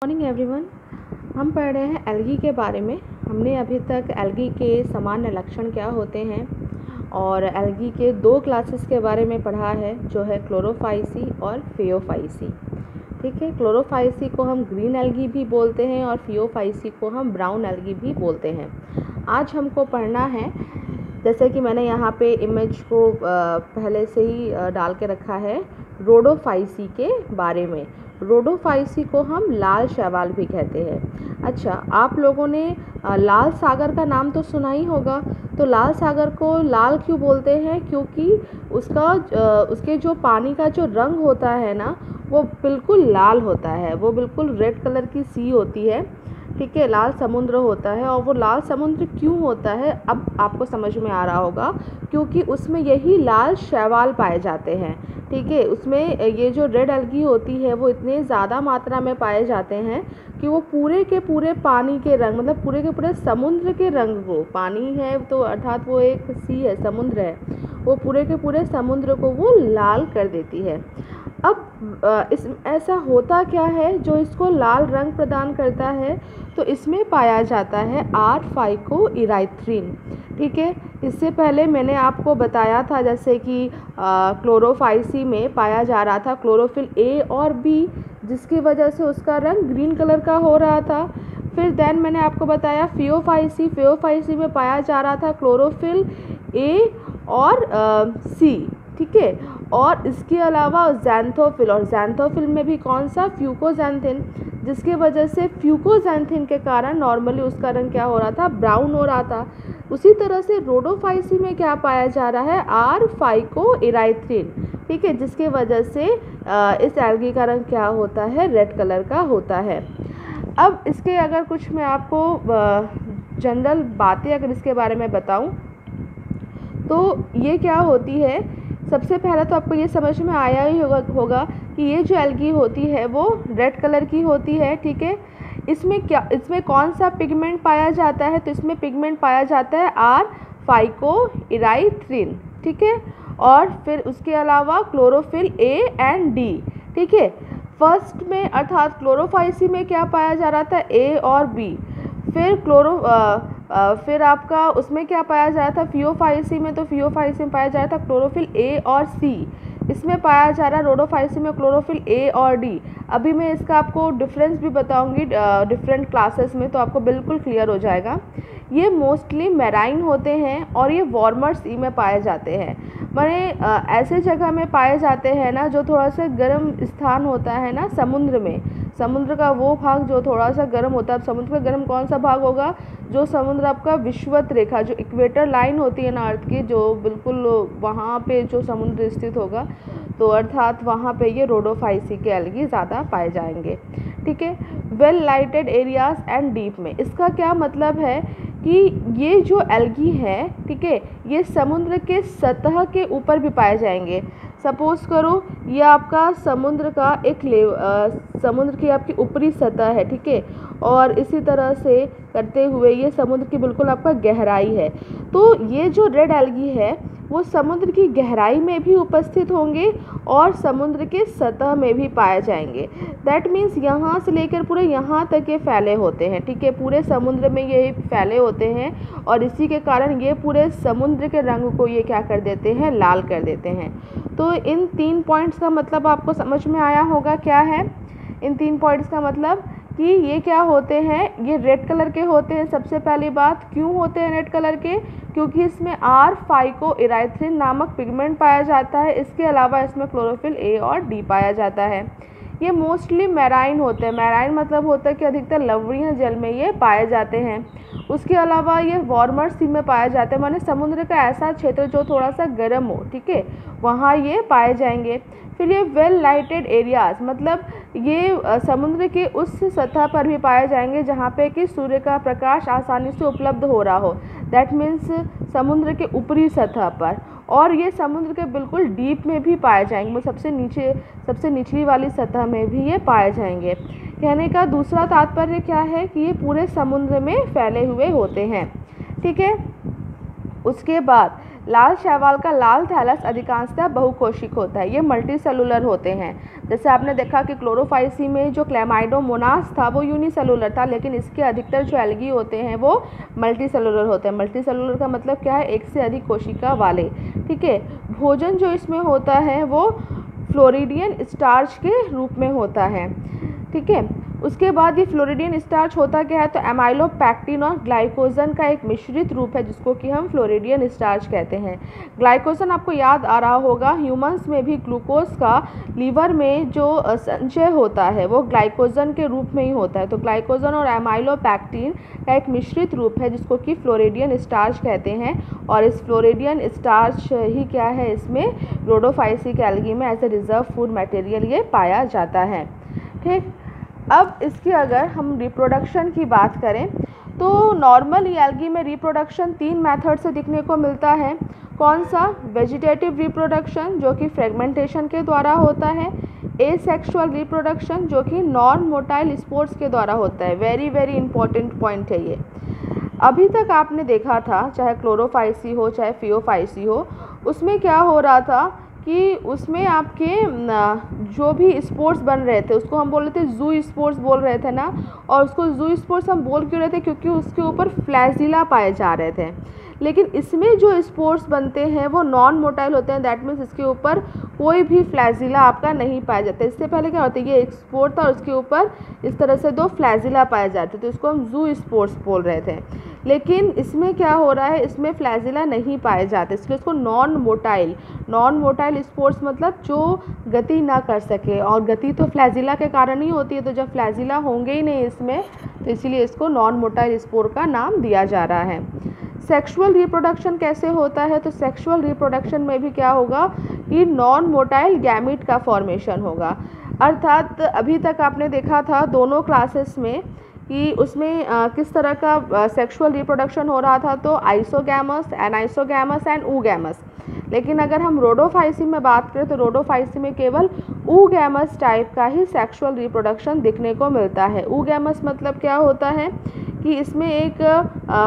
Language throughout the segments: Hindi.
Morning everyone. हम पढ़ रहे हैं एल्गी के बारे में। हमने अभी तक एल्गी के सामान्य लक्षण क्या होते हैं और एल्गी के दो क्लासेस के बारे में पढ़ा है, जो है क्लोरोफाइसी और फियोफाइसी। ठीक है, क्लोरोफाइसी को हम ग्रीन एल्गी भी बोलते हैं और फियोफाइसी को हम ब्राउन एल्गी भी बोलते हैं। आज हमको पढ़ना है, जैसे कि मैंने यहाँ पे इमेज को पहले से ही डाल के रखा है, रोडोफाइसी के बारे में। रोडोफाइसी को हम लाल शैवाल भी कहते हैं। अच्छा, आप लोगों ने लाल सागर का नाम तो सुना ही होगा। तो लाल सागर को लाल क्यों बोलते हैं? क्योंकि उसके जो पानी का जो रंग होता है ना, वो बिल्कुल लाल होता है, वो बिल्कुल रेड कलर की सी होती है। ठीक है, लाल समुद्र होता है। और वो लाल समुद्र क्यों होता है अब आपको समझ में आ रहा होगा, क्योंकि उसमें यही लाल शैवाल पाए जाते हैं। ठीक है, उसमें ये जो रेड एल्गी होती है वो इतने ज़्यादा मात्रा में पाए जाते हैं कि वो पूरे के पूरे पानी के रंग, मतलब पूरे के पूरे समुद्र के रंग को, पानी है तो अर्थात वो एक सी है, समुद्र है, वो पूरे के पूरे समुद्र को वो लाल कर देती है। अब इस ऐसा होता क्या है जो इसको लाल रंग प्रदान करता है? तो इसमें पाया जाता है R-फाइकोइराइथ्रिन। ठीक है, इससे पहले मैंने आपको बताया था जैसे कि क्लोरोफाइसी में पाया जा रहा था क्लोरोफिल ए और बी, जिसकी वजह से उसका रंग ग्रीन कलर का हो रहा था। फिर देन मैंने आपको बताया फियोफाइसी में पाया जा रहा था क्लोरोफिल ए और सी। ठीक है, और इसके अलावा ज़ैंथोफिल, और ज़ैंथोफिल में भी कौन सा? फ्यूकोज़ैंथिन, जिसके वजह से फ्यूकोज़ैंथिन के कारण नॉर्मली उसका रंग क्या हो रहा था? ब्राउन हो रहा था। उसी तरह से रोडोफाइसी में क्या पाया जा रहा है? R-फाइकोइराइथ्रिन। ठीक है, जिसके वजह से इस एल्गी का रंग क्या होता है? रेड कलर का होता है। अब इसके अगर कुछ मैं आपको जनरल बातें अगर इसके बारे में बताऊं तो ये क्या होती है, सबसे पहले तो आपको ये समझ में आया ही होगा कि ये जो एल्गी होती है वो रेड कलर की होती है। ठीक है, इसमें कौन सा पिगमेंट पाया जाता है? तो इसमें पिगमेंट पाया जाता है R-फाइकोइराइथ्रिन। ठीक है, और फिर उसके अलावा क्लोरोफिल ए एंड डी। ठीक है, फर्स्ट में अर्थात क्लोरोफाइसी में क्या पाया जा रहा था? ए और बी। फिर फिर आपका उसमें क्या पाया जा रहा था? फियोफाइसी में, तो फियोफाइसी में पाया जा रहा था क्लोरोफिल ए और सी। इसमें पाया जा रहा है रोडोफाइसी में क्लोरोफिल ए और डी। अभी मैं इसका आपको डिफरेंस भी बताऊंगी डिफरेंट क्लासेस में, तो आपको बिल्कुल क्लियर हो जाएगा। ये मोस्टली मैराइन होते हैं और ये वार्मर सी में पाए जाते हैं। माने ऐसे जगह में पाए जाते हैं ना जो थोड़ा सा गर्म स्थान होता है ना समुद्र में, समुद्र का वो भाग जो थोड़ा सा गर्म होता है। अब समुद्र का गर्म कौन सा भाग होगा? जो समुद्र आपका विषुवत रेखा, जो इक्वेटर लाइन होती है ना अर्थ की, जो बिल्कुल वहाँ पे जो समुद्र स्थित होगा, तो अर्थात वहाँ पे ये रोडोफाइसी के एल्गी ज़्यादा पाए जाएंगे। ठीक है, well lighted areas and deep में, इसका क्या मतलब है कि ये जो एल्गी है, ठीक है, ये समुद्र के सतह के ऊपर भी पाए जाएंगे। सपोज करो ये आपका समुद्र का एक समुद्र की आपकी ऊपरी सतह है। ठीक है, और इसी तरह से करते हुए ये समुद्र की बिल्कुल आपका गहराई है। तो ये जो रेड एल्गी है वो समुद्र की गहराई में भी उपस्थित होंगे और समुद्र के सतह में भी पाए जाएंगे। दैट मीन्स यहाँ से लेकर पूरे यहाँ तक ये फैले होते हैं। ठीक है, पूरे समुद्र में ये फैले होते हैं और इसी के कारण ये पूरे समुद्र के रंग को ये क्या कर देते हैं? लाल कर देते हैं। तो इन 3 पॉइंट्स का मतलब आपको समझ में आया होगा क्या है? इन 3 पॉइंट्स का मतलब कि ये क्या होते हैं? ये रेड कलर के होते हैं। सबसे पहली बात, क्यों होते हैं रेड कलर के? क्योंकि इसमें R-फाइकोइराइथ्रिन नामक पिगमेंट पाया जाता है। इसके अलावा इसमें क्लोरोफिल ए और डी पाया जाता है। ये मोस्टली मैराइन होते हैं। मैराइन मतलब होता है कि अधिकतर लवणीय जल में ये पाए जाते हैं। उसके अलावा ये वार्मर सी में पाए जाते हैं, माने समुद्र का ऐसा क्षेत्र जो थोड़ा सा गर्म हो, ठीक है, वहाँ ये पाए जाएंगे। फिर ये वेल लाइटेड एरियाज, मतलब ये समुद्र के उस सतह पर भी पाए जाएंगे जहाँ पे कि सूर्य का प्रकाश आसानी से उपलब्ध हो रहा हो। दैट मीन्स समुद्र के ऊपरी सतह पर। और ये समुद्र के बिल्कुल डीप में भी पाए जाएंगे, वो सबसे निचली वाली सतह में भी ये पाए जाएंगे। कहने का दूसरा तात्पर्य क्या है कि ये पूरे समुद्र में फैले हुए होते हैं। ठीक है, उसके बाद लाल शैवाल का लाल थैलस अधिकांशतः बहुकोशिक होता है, ये मल्टी सेलुलर होते हैं। जैसे आपने देखा कि क्लोरोफाइसी में जो क्लैमाइडोमोनास था वो यूनिसेलुलर था, लेकिन इसके अधिकतर जो एल्गी होते हैं वो मल्टी सेलुलर होते हैं। मल्टी सेलुलर का मतलब क्या है, एक से अधिक कोशिका वाले। ठीक है, भोजन जो इसमें होता है वो फ्लोरिडियन स्टार्च के रूप में होता है। ठीक है, उसके बाद ये फ्लोरिडियन स्टार्च होता क्या है, तो एमाइलोपैक्टिन और ग्लाइकोजन का एक मिश्रित रूप है जिसको कि हम फ्लोरिडियन स्टार्च कहते हैं। ग्लाइकोजन आपको याद आ रहा होगा, ह्यूमंस में भी ग्लूकोज का लीवर में जो संचय होता है वो ग्लाइकोजन के रूप में ही होता है। तो ग्लाइकोजन और एमाइलोपैक्टिन का एक मिश्रित रूप है जिसको कि फ्लोरिडियन स्टार्च कहते हैं, और इस फ्लोरिडियन स्टार्च ही क्या है, इसमें रोडोफाइसिक एल्गी में as a reserve food material ये पाया जाता है। ठीक, अब इसकी अगर हम रिप्रोडक्शन की बात करें तो नॉर्मल एल्गी में रिप्रोडक्शन 3 मेथड से दिखने को मिलता है। कौन सा, वेजिटेटिव रिप्रोडक्शन जो कि फ्रेगमेंटेशन के द्वारा होता है, एसेक्सुअल रिप्रोडक्शन जो कि नॉन मोटाइल स्पोर्स के द्वारा होता है। वेरी वेरी इंपॉर्टेंट पॉइंट है ये। अभी तक आपने देखा था चाहे क्लोरोफाइसी हो चाहे फियोफाइसी हो, उसमें क्या हो रहा था कि उसमें आपके जो भी स्पोर्स बन रहे थे उसको हम बोल रहे थे जू स्पोर्स बोल रहे थे ना, और उसको जू स्पोर्स हम बोल क्यों रहे थे, क्योंकि उसके ऊपर फ्लैजिला पाए जा रहे थे। लेकिन इसमें जो स्पोर्स बनते हैं वो नॉन मोटाइल होते हैं, दैट मीन्स इसके ऊपर कोई भी फ्लैजिला आपका नहीं पाया जाता। इससे पहले क्या होता है, ये एक स्पोर था और उसके ऊपर इस तरह से 2 फ्लैजिला पाए जाते थे, तो इसको हम जू स्पोर्स बोल रहे थे। लेकिन इसमें क्या हो रहा है, इसमें फ्लैजिला नहीं पाए जाते, इसलिए इसको नॉन मोटाइल स्पोर्स मतलब जो गति ना कर सके, और गति तो फ्लैजिला के कारण ही होती है, तो जब फ्लैजिला होंगे ही नहीं इसमें तो इसीलिए इसको नॉन मोटाइल स्पोर का नाम दिया जा रहा है। सेक्सुअल रिप्रोडक्शन कैसे होता है, तो सेक्सुअल रिप्रोडक्शन में भी क्या होगा कि नॉन मोटाइल गैमीट का फॉर्मेशन होगा। अर्थात अभी तक आपने देखा था दोनों क्लासेस में कि उसमें किस तरह का सेक्सुअल रिप्रोडक्शन हो रहा था, तो आइसोगैमस, एनाइसोगैमस एंड ऊगैमस। लेकिन अगर हम रोडोफाइसी में बात करें तो रोडोफाइसी में केवल ऊगैमस टाइप का ही सेक्सुअल रिप्रोडक्शन दिखने को मिलता है। ऊगैमस मतलब क्या होता है कि इसमें एक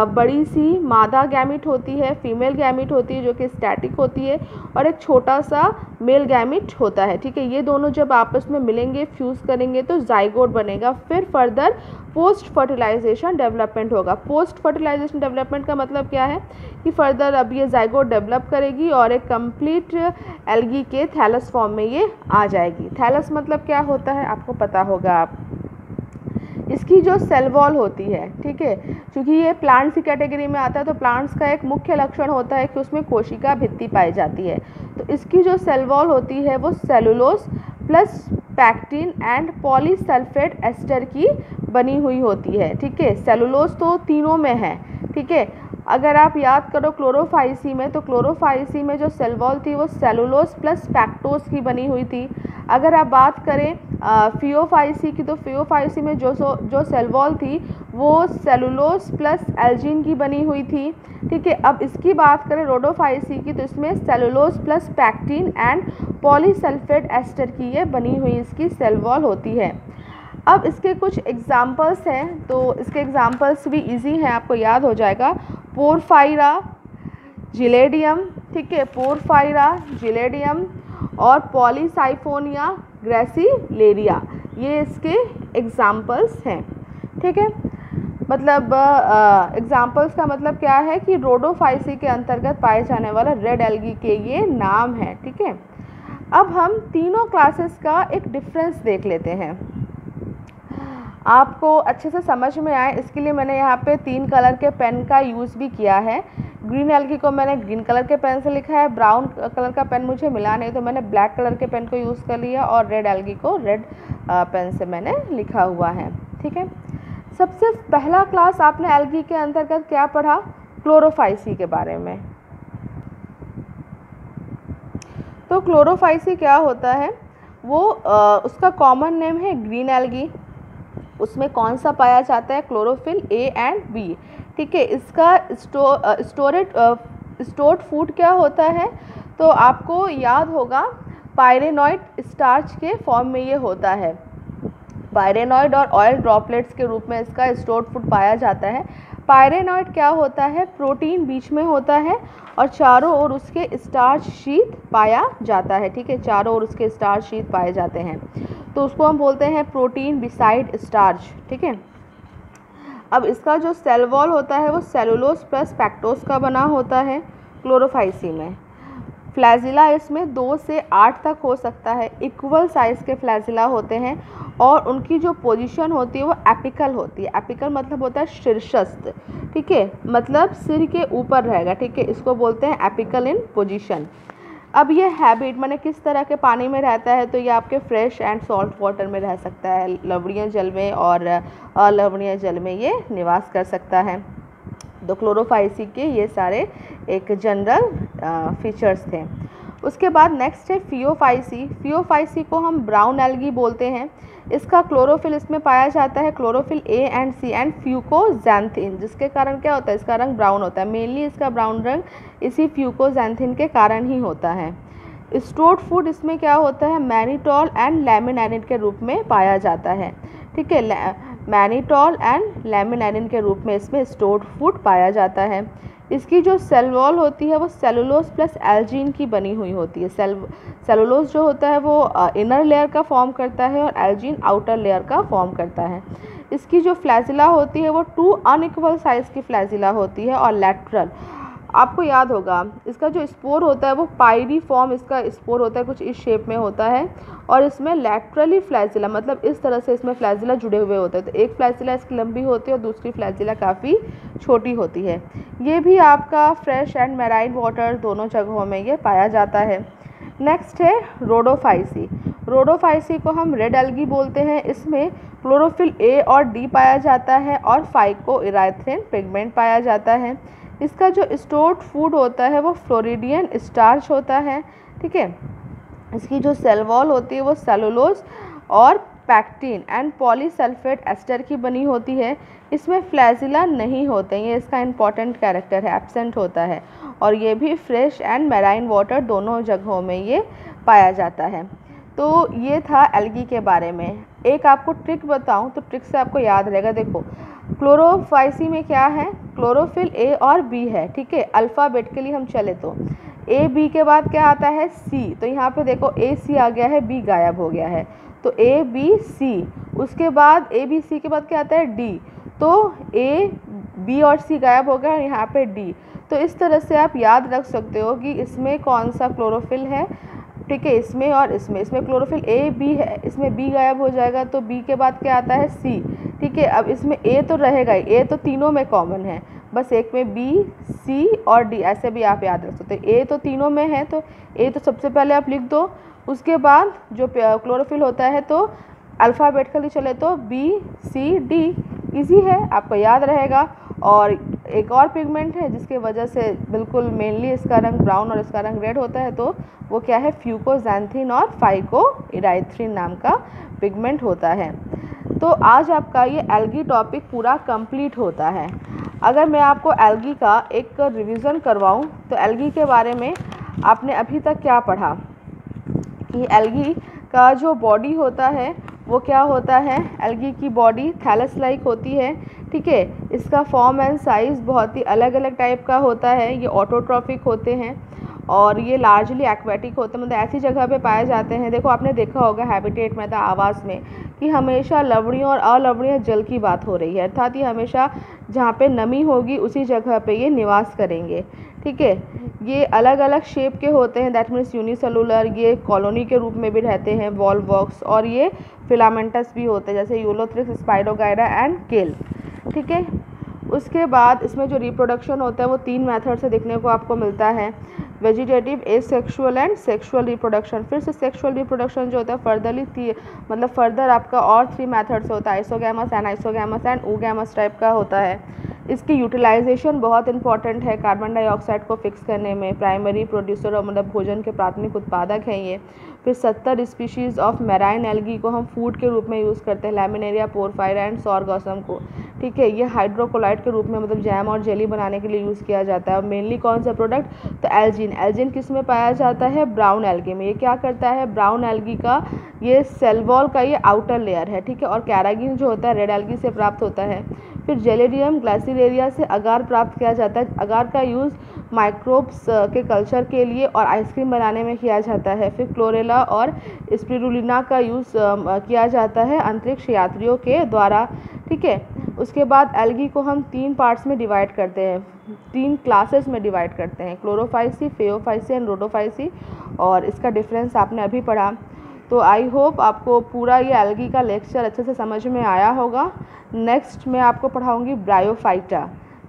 बड़ी सी मादा गैमिट होती है, फीमेल गैमिट होती है जो कि स्टैटिक होती है, और एक छोटा सा मेल गैमिट होता है। ठीक है, ये दोनों जब आपस में मिलेंगे, फ्यूज़ करेंगे तो जाइगोट बनेगा। फिर फर्दर पोस्ट फर्टिलाइजेशन डेवलपमेंट होगा। पोस्ट फर्टिलाइजेशन डेवलपमेंट का मतलब क्या है कि फर्दर अब ये जाइगोट डेवलप करेगी और एक कंप्लीट एल्गी के थैलस फॉर्म में ये आ जाएगी। थैलस मतलब क्या होता है आपको पता होगा, आप इसकी जो सेल वॉल होती है, ठीक है, क्योंकि ये प्लांट्स की कैटेगरी में आता है तो प्लांट्स का एक मुख्य लक्षण होता है कि उसमें कोशिका भित्ति पाई जाती है। तो इसकी जो सेल वॉल होती है वो cellulose plus pectin and polysulphate ester की बनी हुई होती है। ठीक है, सेलुलोज तो तीनों में है। ठीक है, अगर आप याद करो क्लोरोफाइसी में, तो क्लोरोफाइसी में जो सेल वॉल थी वो सेलुलोज प्लस पैक्टोज की बनी हुई थी। अगर आप बात करें फियोफाइसी की, तो फियोफाइसी में जो सेल वॉल थी वो सेलुलोज प्लस एल्जिन की बनी हुई थी। ठीक है, अब इसकी बात करें रोडोफाइसी की, तो इसमें cellulose plus pectin and polysulphate ester की ये बनी हुई इसकी सेल वॉल होती है। अब इसके कुछ एग्जाम्पल्स हैं, तो इसके एग्जाम्पल्स भी इजी हैं, आपको याद हो जाएगा। पोरफायरा, जिलेडियम, ठीक है, पोरफायरा, जिलेडियम और पॉलीसाइफोनिया ग्रेसिलेरिया, ये इसके एग्जाम्पल्स हैं। ठीक है, मतलब एग्जाम्पल्स का मतलब क्या है कि रोडोफाइसी के अंतर्गत पाए जाने वाला रेड एल्गी के ये नाम है। ठीक है, अब हम तीनों क्लासेस का एक डिफरेंस देख लेते हैं, आपको अच्छे से समझ में आए इसके लिए मैंने यहाँ पे 3 कलर के पेन का यूज़ भी किया है। ग्रीन एल्गी को मैंने ग्रीन कलर के पेन से लिखा है, ब्राउन कलर का पेन मुझे मिला नहीं तो मैंने ब्लैक कलर के पेन को यूज़ कर लिया, और रेड एल्गी को रेड पेन से मैंने लिखा हुआ है। ठीक है, सबसे पहला क्लास आपने एल्गी के अंतर्गत क्या पढ़ा, क्लोरोफाइसी के बारे में। तो क्लोरोफाइसी क्या होता है, वो उसका कॉमन नेम है ग्रीन एल्गी। उसमें कौन सा पाया जाता है, क्लोरोफिल ए एंड बी। ठीक है, इसका स्टोर्ड फूड क्या होता है, तो आपको याद होगा पायरेनॉइड स्टार्च के फॉर्म में ये होता है। पायरेनॉइड और ऑयल ड्रॉपलेट्स के रूप में इसका स्टोर्ड फूड पाया जाता है। पायरेनॉइड क्या होता है, प्रोटीन बीच में होता है और चारों ओर उसके स्टार्च शीट पाया जाता है, ठीक है, चारों ओर उसके स्टार्च शीट पाए जाते हैं, तो उसको हम बोलते हैं प्रोटीन बिसाइड स्टार्च, ठीक है। अब इसका जो सेल वॉल होता है वो सेलुलोज प्लस पैक्टोज का बना होता है क्लोरोफाइसी में। फ्लैजिला इसमें 2 से 8 तक हो सकता है, इक्वल साइज़ के फ्लैजिला होते हैं और उनकी जो पोजीशन होती है वो एपिकल होती है। एपिकल मतलब होता है शीर्षस्थ, ठीक है, मतलब सिर के ऊपर रहेगा, ठीक है, इसको बोलते हैं एपिकल इन पोजीशन। अब ये हैबिट माने किस तरह के पानी में रहता है, तो ये आपके फ्रेश एंड सॉल्ट वाटर में रह सकता है, लवणीय जल में और अलवणीय जल में ये निवास कर सकता है। तो क्लोरोफाइसी के ये सारे एक जनरल फीचर्स थे। उसके बाद नेक्स्ट है फियोफाइसी। फियोफाइसी को हम ब्राउन एल्गी बोलते हैं। इसका क्लोरोफिल इसमें पाया जाता है, chlorophyll a and c and fucoxanthin, जिसके कारण क्या होता है, इसका रंग ब्राउन होता है। मेनली इसका ब्राउन रंग इसी फ्यूकोजैंथिन के कारण ही होता है। स्टोर्ड फूड इसमें क्या होता है, मैनिटॉल एंड लैमिनाइड के रूप में पाया जाता है, ठीक है, मैनिटॉल एंड लैमिनाइड के रूप में इसमें स्टोर्ड फूड पाया जाता है। इसकी जो सेल वॉल होती है वो सेलुलोज प्लस एल्जीन की बनी हुई होती है। सेलुलोज जो होता है वो इनर लेयर का फॉर्म करता है और एल्जीन आउटर लेयर का फॉर्म करता है। इसकी जो फ्लैजिला होती है वो 2 अनइक्वल साइज़ की फ्लैजिला होती है और लैटरल। आपको याद होगा इसका जो स्पोर होता है वो पायरी फॉर्म इसका स्पोर होता है, कुछ इस शेप में होता है और इसमें लैटरली फ्लैजिला मतलब इस तरह से इसमें फ्लैजिला जुड़े हुए होते हैं। तो एक फ्लैजिला इसकी लंबी होती है और दूसरी फ्लैजिला काफ़ी छोटी होती है। ये भी आपका फ्रेश एंड मैराइन वाटर दोनों जगहों में ये पाया जाता है। नेक्स्ट है रोडोफाइसी। रोडोफाइसी को हम रेड एल्गी बोलते हैं। इसमें क्लोरोफिल ए और डी पाया जाता है और फाइकोइराथ्रिन पिगमेंट पाया जाता है। इसका जो स्टोर्ड फूड होता है वो फ्लोरिडियन स्टार्च होता है, ठीक है। इसकी जो सेल वॉल होती है वो सेलुलोज और पैक्टिन एंड पॉलीसल्फेट एस्टर की बनी होती है। इसमें फ्लैजिला नहीं होते हैं, ये इसका इंपॉर्टेंट कैरेक्टर है, एब्सेंट होता है और ये भी फ्रेश एंड मैराइन वाटर दोनों जगहों में ये पाया जाता है। तो ये था एल्गी के बारे में। एक आपको ट्रिक बताऊं तो ट्रिक से आपको याद रहेगा। देखो क्लोरोफाइसी में क्या है, क्लोरोफिल ए और बी है, ठीक है। अल्फ़ाबेटिकली हम चले तो ए बी के बाद क्या आता है, सी। तो यहाँ पे देखो ए सी आ गया है, बी गायब हो गया है, तो ए बी सी। उसके बाद ए बी सी के बाद क्या आता है, डी। तो ए बी और सी गायब हो गया और यहाँ पे डी। तो इस तरह से आप याद रख सकते हो कि इसमें कौन सा क्लोरोफिल है, ठीक है, इसमें और इसमें क्लोरोफिल ए बी है, इसमें बी गायब हो जाएगा तो बी के बाद क्या आता है, सी, ठीक है। अब इसमें ए तो रहेगा ही, ए तो तीनों में कॉमन है, बस एक में बी सी और डी, ऐसे भी आप याद रख सकते हो। ए तो तीनों में है तो ए तो सबसे पहले आप लिख दो। उसके बाद जो क्लोरोफिल होता है तो अल्फ़ाबेटिकली चले तो बी सी डी, इजी है, आपको याद रहेगा। और एक और पिगमेंट है जिसके वजह से बिल्कुल मेनली इसका रंग ब्राउन और इसका रंग रेड होता है, तो वो क्या है, फ्यूकोजैंथिन और फाइकोइराथ्रिन नाम का पिगमेंट होता है। तो आज आपका ये एल्गी टॉपिक पूरा कंप्लीट होता है। अगर मैं आपको एल्गी का एक रिवीजन करवाऊं तो एल्गी के बारे में आपने अभी तक क्या पढ़ा कि एल्गी का जो बॉडी होता है वो क्या होता है, एल्गी की बॉडी थैलस लाइक होती है, ठीक है। इसका फॉर्म एंड साइज़ बहुत ही अलग अलग टाइप का होता है। ये ऑटोट्रॉफिक होते हैं और ये लार्जली एक्वेटिक होते हैं, मतलब ऐसी जगह पे पाए जाते हैं। देखो आपने देखा होगा हैबिटेट में था आवास में कि हमेशा लवणीय और अलवणीय जल की बात हो रही है, अर्थात ये हमेशा जहाँ पे नमी होगी उसी जगह पे ये निवास करेंगे, ठीक है। ये अलग अलग शेप के होते हैं, दैट मीन्स यूनिसेलुलर, ये कॉलोनी के रूप में भी रहते हैं, वॉल्वॉक्स, और ये फिलामेंटस भी होते हैं जैसे यूलोथ्रिक्स, स्पाइरोगाइरा एंड केल, ठीक है। उसके बाद इसमें जो रिप्रोडक्शन होता है वो 3 मेथड से देखने को आपको मिलता है, vegetative, asexual and sexual reproduction. फिर से सेक्सुअल रिप्रोडक्शन जो होता है मतलब फर्दर आपका और 3 मेथड से होता है, isogamous, anisogamous and oogamous type का होता है। इसकी यूटिलाइजेशन बहुत इंपॉर्टेंट है कार्बन डाइऑक्साइड को फिक्स करने में, प्राइमरी प्रोड्यूसर और मतलब भोजन के प्राथमिक उत्पादक हैं ये। फिर 70 स्पीशीज़ ऑफ मैराइन एल्गी को हम फूड के रूप में यूज़ करते हैं, लैमिनेरिया, पोरफायरा एंड सॉरगोसम को, ठीक है। ये हाइड्रोकोलाइट के रूप में मतलब जैम और जेली बनाने के लिए यूज़ किया जाता है। और मेनली कौन सा प्रोडक्ट, तो एल्जिन। एल्जिन किस में पाया जाता है, ब्राउन एल्गी में। ये क्या करता है, ब्राउन एल्गी का ये सेल वॉल का ये आउटर लेयर है, ठीक है। और कैरागिन जो होता है रेड एल्गी से प्राप्त होता है। फिर जेलेडियम ग्लाइसिलेरिया से अगार प्राप्त किया जाता है। अगार का यूज़ माइक्रोब्स के कल्चर के लिए और आइसक्रीम बनाने में किया जाता है। फिर क्लोरेला और स्पिरुलिना का यूज़ किया जाता है अंतरिक्ष यात्रियों के द्वारा, ठीक है। उसके बाद एल्गी को हम 3 पार्ट्स में डिवाइड करते हैं, 3 क्लासेस में डिवाइड करते हैं, क्लोरोफाइसी, फेओफाइसी एंड रोडोफाइसी, और इसका डिफरेंस आपने अभी पढ़ा। तो आई होप आपको पूरा ये एल्गी का लेक्चर अच्छे से समझ में आया होगा। नेक्स्ट मैं आपको पढ़ाऊँगी ब्रायोफाइटा,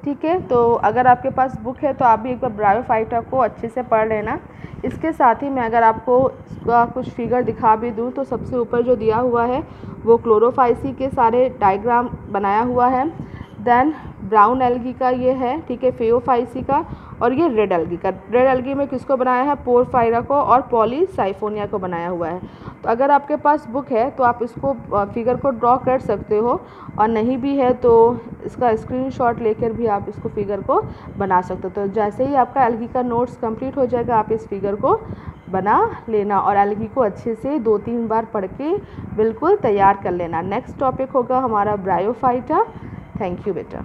ठीक है। तो अगर आपके पास बुक है तो आप भी एक बार ब्रायोफाइटा को अच्छे से पढ़ लेना। इसके साथ ही मैं अगर आपको इसका कुछ फिगर दिखा भी दूँ तो सबसे ऊपर जो दिया हुआ है वो क्लोरोफाइसी के सारे डायग्राम बनाया हुआ है। देन ब्राउन एल्गी का ये है, ठीक है, फेओफाइसी का, और ये रेड एल्गी का। रेड एल्गी में किसको बनाया है? पोरफायरा को और पॉलीसाइफोनिया को बनाया हुआ है। तो अगर आपके पास बुक है तो आप इसको फिगर को ड्रॉ कर सकते हो, और नहीं भी है तो इसका स्क्रीनशॉट लेकर भी आप इसको फिगर को बना सकते हो। तो जैसे ही आपका एल्गी का नोट्स कंप्लीट हो जाएगा आप इस फिगर को बना लेना और एल्गी को अच्छे से 2-3 बार पढ़ के बिल्कुल तैयार कर लेना। नेक्स्ट टॉपिक होगा हमारा ब्रायोफाइटा। थैंक यू बेटा।